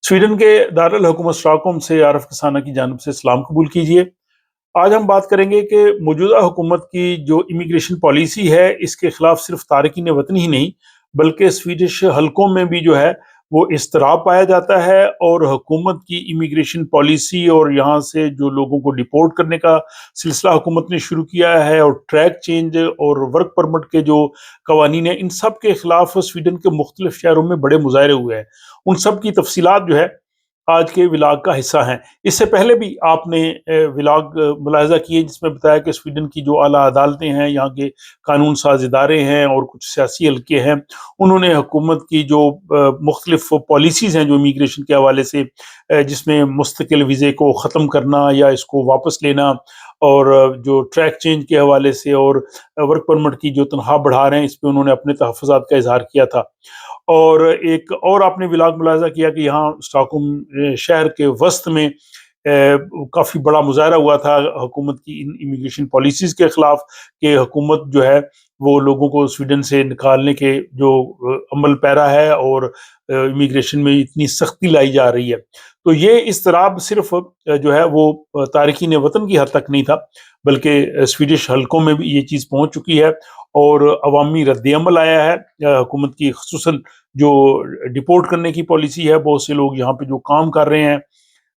Sweden के Darul Stockholm से आरफ कसाना की जानिब से सलाम कबूल कीजिए। आज हम बात करेंगे कि मौजूदा हुकूमत की जो इमिग्रेशन पॉलिसी है, इसके खिलाफ सिर्फ तारकीन वतन ही नहीं, बल्कि स्वीडिश हलकों में भी जो है वो इज़्तिराब पाया जाता है। और हुकूमत की इमिग्रेशन पॉलिसी और यहाँ से जो लोगों को डिपोर्ट करने का सिलसिला हुकूमत ने शुरू किया है, और ट्रैक चेंज और वर्क परमिट के जो कवानीन हैं, इन सब के खिलाफ स्वीडन के मुख्तलिफ शहरों में बड़े मुजाहरे हुए हैं। उन सब की तफसीलात जो है आज के व्लॉग का हिस्सा हैं। इससे पहले भी आपने व्लॉग मुलाहिज़ा किए जिसमें बताया कि स्वीडन की जो आला अदालतें हैं, यहाँ के कानून साज इदारे हैं और कुछ सियासी हल्के हैं, उन्होंने हुकूमत की जो मुख्तलिफ पॉलिसीज़ हैं जो इमिग्रेशन के हवाले से, जिसमें मुस्तकिल वीज़े को ख़त्म करना या इसको वापस लेना, और जो ट्रैक चेंज के हवाले से और वर्क परमिट की जो तनख्वाह बढ़ा रहे हैं, इस पे उन्होंने अपने तहफ़्फ़ुज़ात का इज़हार किया था। और एक और आपने व्लॉग मुलाहिज़ा किया कि यहाँ स्टॉकहोम शहर के वसत में काफ़ी बड़ा मुज़ाहरा हुआ था हुकूमत की इन इमिग्रेशन पॉलिसीज़ के ख़िलाफ़, कि हुकूमत जो है वो लोगों को स्वीडन से निकालने के जो अमल पैरा है, और इमिग्रेशन में इतनी सख्ती लाई जा रही है। तो ये इज़्तिराब सिर्फ़ जो है वो तारकीन वतन की हद तक नहीं था, बल्कि स्वीडिश हलकों में भी ये चीज़ पहुँच चुकी है, और अवामी रद्द-ए-अमल आया है हुकूमत की, ख़ुसूसन जो डिपोर्ट करने की पॉलिसी है। बहुत से लोग यहाँ पे जो काम कर रहे हैं,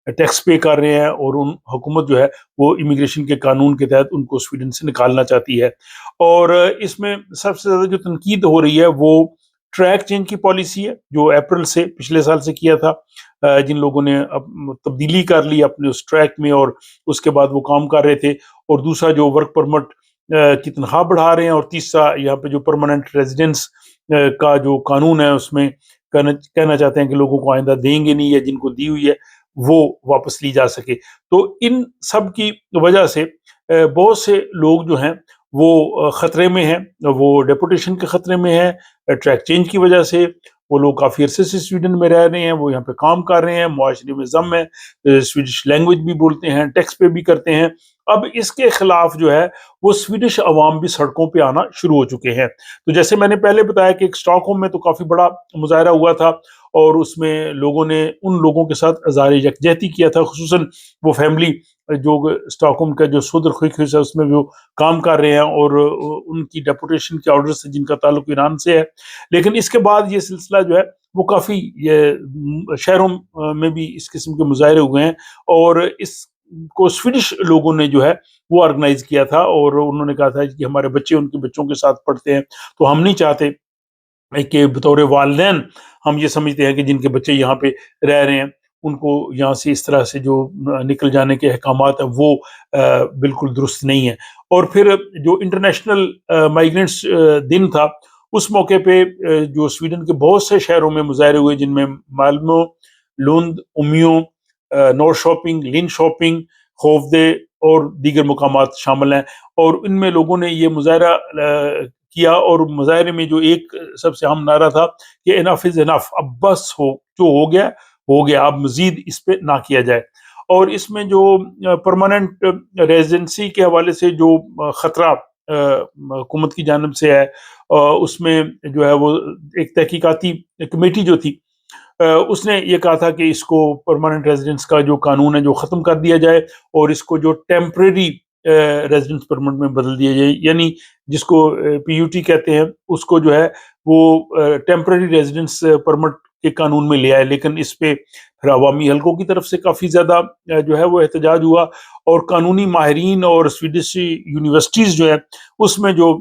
टैक्स पे कर रहे हैं, और उन हुकूमत जो है वो इमिग्रेशन के कानून के तहत उनको स्वीडन से निकालना चाहती है। और इसमें सबसे ज़्यादा जो तनकीद हो रही है वो ट्रैक चेंज की पॉलिसी है, जो अप्रैल से पिछले साल से किया था। जिन लोगों ने अब तब्दीली कर ली अपने उस ट्रैक में, और उसके बाद वो काम कर रहे थे। और दूसरा जो वर्क परमिट की तनख्वाह बढ़ा रहे हैं, और तीसरा यहाँ पे जो परमानेंट रेजिडेंस का जो कानून है, उसमें कहना चाहते हैं कि लोगों को आइंदा देंगे नहीं, या जिनको दी हुई है वो वापस ली जा सके। तो इन सब की वजह से बहुत से लोग जो हैं वो खतरे में हैं, वो डेपोटेशन के खतरे में हैं। ट्रैक चेंज की वजह से वो लोग काफ़ी अरसे से स्वीडन में रह रहे हैं, वो यहाँ पे काम कर रहे हैं, मुआशरे में ज़म है, स्वीडिश लैंग्वेज भी बोलते हैं, टैक्स पे भी करते हैं। अब इसके खिलाफ जो है वो स्वीडिश अवाम भी सड़कों पे आना शुरू हो चुके हैं। तो जैसे मैंने पहले बताया कि स्टॉकहोम में तो काफ़ी बड़ा मुजाहरा हुआ था, और उसमें लोगों ने उन लोगों के साथ इज़हार यकजहती किया था, खुसूसन वो फैमिली जो स्टॉकहोम का जो सुदर है उसमें वो काम कर रहे हैं, और उनकी डेपुटेशन के ऑर्डर से जिनका ताल्लुक ईरान से है। लेकिन इसके बाद ये सिलसिला जो है वो काफ़ी शहरों में भी इस किस्म के मुजाहरे हुए हैं, और इसको स्वीडिश लोगों ने जो है वो ऑर्गेनाइज किया था। और उन्होंने कहा था कि हमारे बच्चे उनके बच्चों के साथ पढ़ते हैं, तो हम नहीं चाहते कि बतौर वालिदैन हम ये समझते हैं कि जिनके बच्चे यहाँ पे रह रहे हैं, उनको यहाँ से इस तरह से जो निकल जाने के अहकामात हैं वो बिल्कुल दुरुस्त नहीं है। और फिर जो इंटरनेशनल माइग्रेंट्स दिन था, उस मौके पे जो स्वीडन के बहुत से शहरों में मुजाहरे हुए, जिनमें माल्मो, लुंड, उमियो, नॉरशॉपिंग, लिनशॉपिंग, होफदे और दीगर मुकामात शामिल हैं। और इनमें लोगों ने ये मुजाहरा किया, और मुजाहरे में जो एक सबसे अहम नारा था कि इनफ इज इनफ, अब बस हो, जो हो गया, अब मजीद इस पे ना किया जाए। और इसमें जो परमानेंट रेजिडेंसी के हवाले से जो खतरा हुकूमत की जानिब से है, उसमें जो है वो एक तहकीकाती कमेटी जो थी, उसने ये कहा था कि इसको परमानेंट रेजिडेंस का जो कानून है जो ख़त्म कर दिया जाए, और इसको जो टेम्परेरी रेजिडेंस परमिट में बदल दिया जाए, यानी जिसको पीयूटी कहते हैं, उसको जो है वो टेम्परेरी रेजिडेंस परमिट के कानून में ले आए। लेकिन इस पे फिर अवामी हलकों की तरफ से काफ़ी ज़्यादा जो है वो एहतजाज हुआ, और कानूनी माहिरीन और स्वीडिश यूनिवर्सिटीज़ जो है उसमें जो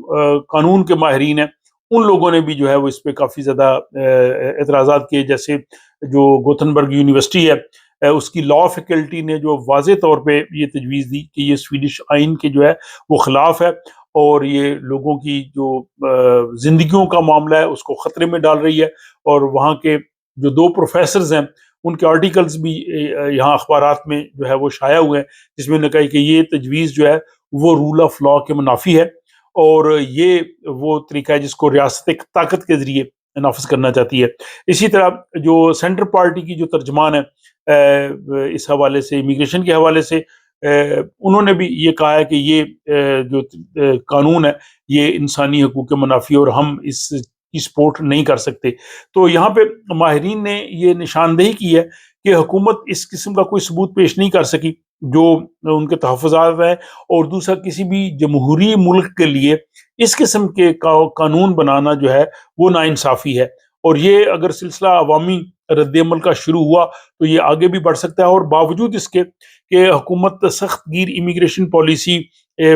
कानून के माहिरीन हैं, उन लोगों ने भी जो है वो इस पे काफ़ी ज़्यादा एतराज़ात किए। जैसे जो गोथनबर्ग यूनिवर्सिटी है, उसकी लॉ फैकल्टी ने जो वाज़े तौर पे ये तजवीज़ दी कि ये स्वीडिश आइन के जो है वो ख़िलाफ़ है, और ये लोगों की जो ज़िंदगियों का मामला है उसको ख़तरे में डाल रही है। और वहाँ के जो 2 प्रोफ़ेसर्स हैं, उनके आर्टिकल्स भी यहाँ अखबारात में जो है वो शाया हुए हैं, जिसमें उन्होंने कहा कि ये तजवीज़ जो है वो रूल ऑफ लॉ के मुनाफी है, और ये वो तरीका है जिसको रियासत एक ताकत के ज़रिए नाफिज करना चाहती है। इसी तरह जो सेंटर पार्टी की जो तर्जमान है इस हवाले से, इमिग्रेशन के हवाले से, उन्होंने भी ये कहा है कि ये जो कानून है ये इंसानी हकूक़ के मुनाफी है, और हम इस کی سپورٹ نہیں کر سکتے۔ تو یہاں پہ ماہرین نے یہ نشاندہی کی ہے کہ حکومت اس قسم کا کوئی ثبوت پیش نہیں کر سکی جو ان کے تحفظات ہیں، اور دوسرا کسی بھی جمہوری ملک کے لیے اس قسم کے قانون بنانا جو ہے وہ ناانصافی ہے، اور یہ اگر سلسلہ عوامی رد عمل کا شروع ہوا تو یہ آگے بھی بڑھ سکتا ہے۔ اور باوجود اس کے کہ حکومت سخت گیر امیگریشن پالیسی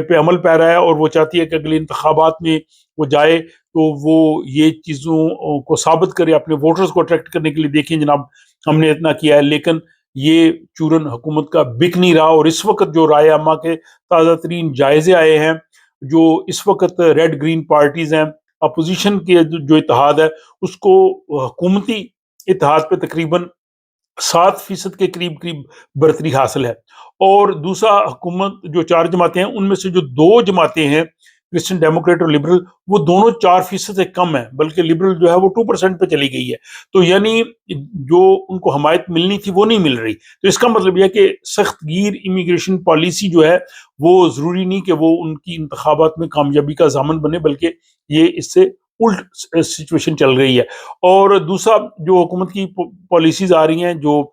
پہ عمل پیرا ہے، اور وہ چاہتی ہے کہ اگلے انتخابات میں وہ جائے تو وہ یہ چیزوں کو ثابت کرے، اپنے ووٹرز کو اٹریکٹ کرنے کے لیے، دیکھیں جناب ہم نے اتنا کیا ہے، لیکن یہ چورن حکومت کا بک نہیں رہا۔ اور اس وقت جو رائے عامہ کے تازہ ترین جائزے آئے ہیں، جو اس وقت ریڈ گرین پارٹیز ہیں، اپوزیشن کے جو اتحاد ہے، اس کو حکومتی اتحاد پہ تقریباً 7% کے قریب برتری حاصل ہے، اور دوسرا حکومت جو 4 جماعتیں ہیں ان میں سے جو 2 جماعتیں ہیں، کرسچن ڈیموکریٹ اور لبرل، وہ دونوں 4% سے کم ہیں، بلکہ لبرل جو ہے وہ 2% پہ چلی گئی ہے۔ تو یعنی جو ان کو حمایت ملنی تھی وہ نہیں مل رہی۔ تو اس کا مطلب یہ ہے کہ سخت گیر امیگریشن پالیسی جو ہے وہ ضروری نہیں کہ وہ ان کی انتخابات میں کامیابی کا ضامن بنے، بلکہ یہ اس سے الٹ سچویشن چل رہی ہے۔ اور دوسرا جو حکومت کی پالیسیز آ رہی ہیں، جو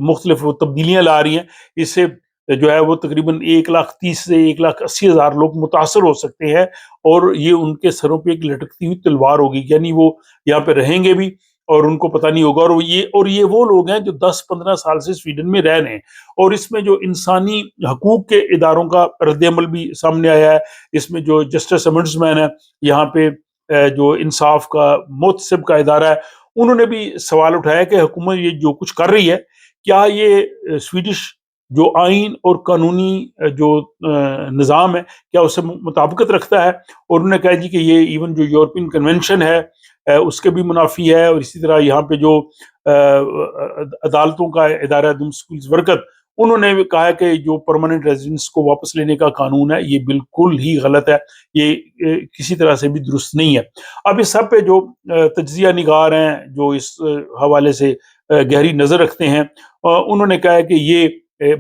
مختلف تبدیلیاں لا رہی ہیں، اس سے جو ہے وہ تقریباً 1,30,000 سے 1,80,000 لوگ متاثر ہو سکتے ہیں، اور یہ ان کے سروں پہ ایک لٹکتی ہوئی تلوار ہوگی، یعنی وہ یہاں پہ رہیں گے بھی اور ان کو پتہ نہیں ہوگا۔ اور یہ وہ لوگ ہیں جو 10-15 سال سے سویڈن میں رہ رہے ہیں، اور اس میں جو انسانی حقوق کے اداروں کا رد عمل بھی سامنے آیا ہے۔ اس میں جو جسٹس امبڈسمین ہے یہاں پہ، جو انصاف کا محتسب کا ادارہ ہے، انہوں نے بھی سوال اٹھایا کہ حکومت یہ جو کچھ کر رہی ہے، کیا یہ سویڈش جو آئین اور قانونی جو نظام ہے کیا اس سے مطابقت رکھتا ہے؟ اور انہوں نے کہا جی کہ یہ ایون جو یورپین کنونشن ہے اس کے بھی منافی ہے، اور اسی طرح یہاں پہ جو عدالتوں کا ادارہ ہے دمسکولز ورکت، انہوں نے بھی کہا کہ جو پرماننٹ ریزیڈنس کو واپس لینے کا قانون ہے یہ بالکل ہی غلط ہے، یہ کسی طرح سے بھی درست نہیں ہے۔ اب اس سب پہ جو تجزیہ نگار ہیں، جو اس حوالے سے گہری نظر رکھتے ہیں، انہوں نے کہا ہے کہ یہ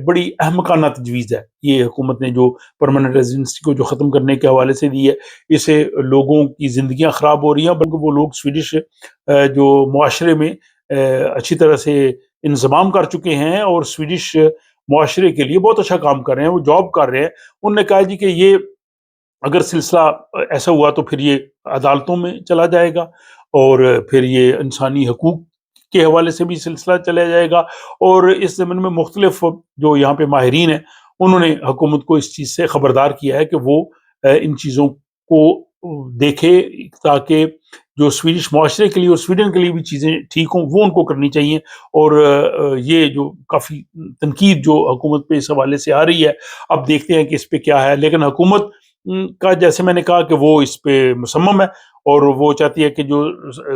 بڑی احمقانہ تجویز ہے، یہ حکومت نے جو پرماننٹ ریزیڈنسی کو جو ختم کرنے کے حوالے سے دی ہے، اسے لوگوں کی زندگیاں خراب ہو رہی ہیں، بلکہ وہ لوگ سویڈش جو معاشرے میں اچھی طرح سے انضمام کر چکے ہیں اور سویڈش معاشرے کے لیے بہت اچھا کام کر رہے ہیں، وہ جاب کر رہے ہیں۔ انہوں نے کہا جی کہ یہ اگر سلسلہ ایسا ہوا تو پھر یہ عدالتوں میں چلا جائے گا، اور پھر یہ انسانی حقوق کے حوالے سے بھی سلسلہ چلا جائے گا، اور اس ضمن میں مختلف جو یہاں پہ ماہرین ہیں انہوں نے حکومت کو اس چیز سے خبردار کیا ہے کہ وہ ان چیزوں کو دیکھے، تاکہ جو سویڈش معاشرے کے لیے اور سویڈن کے لیے بھی چیزیں ٹھیک ہوں وہ ان کو کرنی چاہیے۔ اور یہ جو کافی تنقید جو حکومت پہ اس حوالے سے آ رہی ہے، اب دیکھتے ہیں کہ اس پہ کیا ہے، لیکن حکومت کا جیسے میں نے کہا کہ وہ اس پہ مصمم ہے، اور وہ چاہتی ہے کہ جو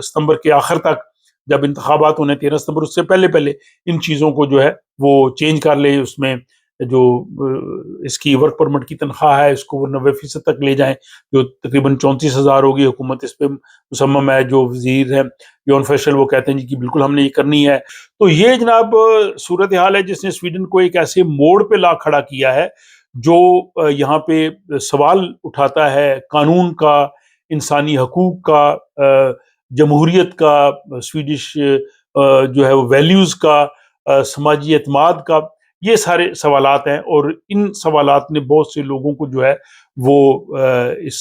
ستمبر کے آخر تک جب انتخابات ہونے 13 ستمبر، اس سے پہلے ان چیزوں کو جو ہے وہ چینج کر لے، اس میں جو اس کی ورک پرمٹ کی تنخواہ ہے اس کو وہ 90% تک لے جائیں، جو تقریباً 34,000 ہوگی۔ حکومت اس پہ مصمم ہے، جو وزیر ہیں یون فیشل وہ کہتے ہیں جی کہ بالکل ہم نے یہ کرنی ہے۔ تو یہ جناب صورتحال ہے جس نے سویڈن کو ایک ایسے موڑ پہ لا کھڑا کیا ہے جو یہاں پہ سوال اٹھاتا ہے قانون کا، انسانی حقوق کا، جمہوریت کا، سویڈش جو ہے وہ ویلیوز کا، سماجی اعتماد کا، یہ سارے سوالات ہیں، اور ان سوالات نے بہت سے لوگوں کو جو ہے وہ اس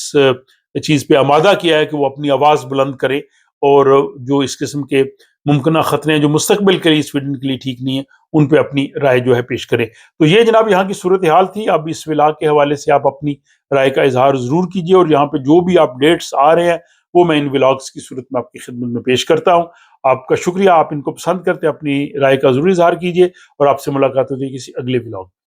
چیز پہ آمادہ کیا ہے کہ وہ اپنی آواز بلند کرے، اور جو اس قسم کے ممکنہ خطرے ہیں جو مستقبل کے لیے سویڈن کے لیے ٹھیک نہیں ہیں ان پہ اپنی رائے جو ہے پیش کرے۔ تو یہ جناب یہاں کی صورتحال تھی۔ اب اس ولاگ کے حوالے سے آپ اپنی رائے کا اظہار ضرور کیجیے، اور یہاں پہ جو بھی اپڈیٹس آ رہے ہیں وہ میں ان ولاگس کی صورت میں آپ کی خدمت میں پیش کرتا ہوں۔ آپ کا شکریہ، آپ ان کو پسند کرتے اپنی رائے کا ضرور اظہار کیجیے، اور آپ سے ملاقات ہوتی ہے کسی اگلے ولاگ میں۔